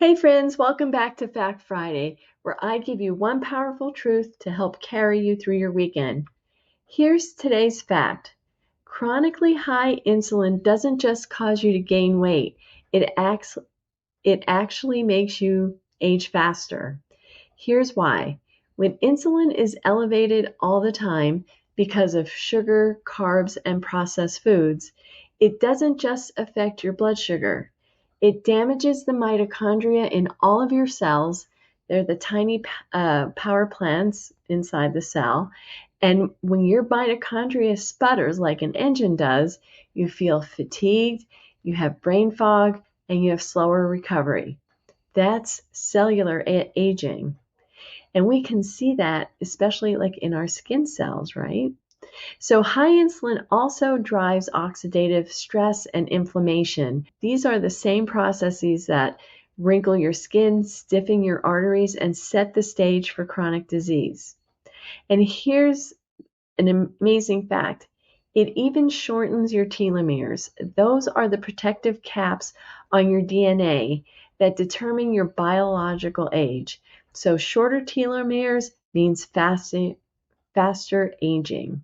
Hey friends, welcome back to Fact Friday, where I give you one powerful truth to help carry you through your weekend. Here's today's fact. Chronically high insulin doesn't just cause you to gain weight, it actually makes you age faster. Here's why. When insulin is elevated all the time because of sugar, carbs, and processed foods, it doesn't just affect your blood sugar. It damages the mitochondria in all of your cells. They're the tiny power plants inside the cell. And when your mitochondria sputters like an engine does, you feel fatigued, you have brain fog, and you have slower recovery. That's cellular aging. And we can see that especially like in our skin cells, right? So high insulin also drives oxidative stress and inflammation. These are the same processes that wrinkle your skin, stiffen your arteries, and set the stage for chronic disease. And here's an amazing fact. It even shortens your telomeres. Those are the protective caps on your DNA that determine your biological age. So shorter telomeres means faster aging.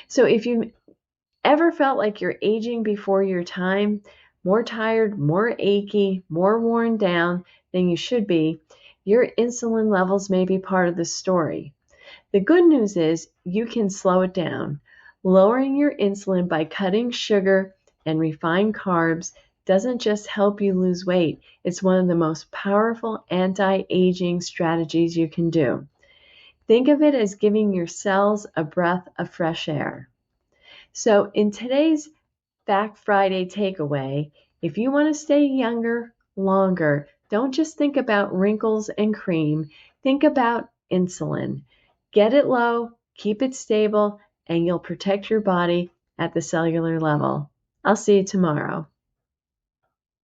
So if you ever felt like you're aging before your time, more tired, more achy, more worn down than you should be, your insulin levels may be part of the story. The good news is you can slow it down. Lowering your insulin by cutting sugar and refined carbs doesn't just help you lose weight, it's one of the most powerful anti-aging strategies you can do. Think of it as giving your cells a breath of fresh air. So, in today's Fact Friday takeaway, if you want to stay younger longer, don't just think about wrinkles and cream, think about insulin. Get it low, keep it stable, and you'll protect your body at the cellular level. I'll see you tomorrow.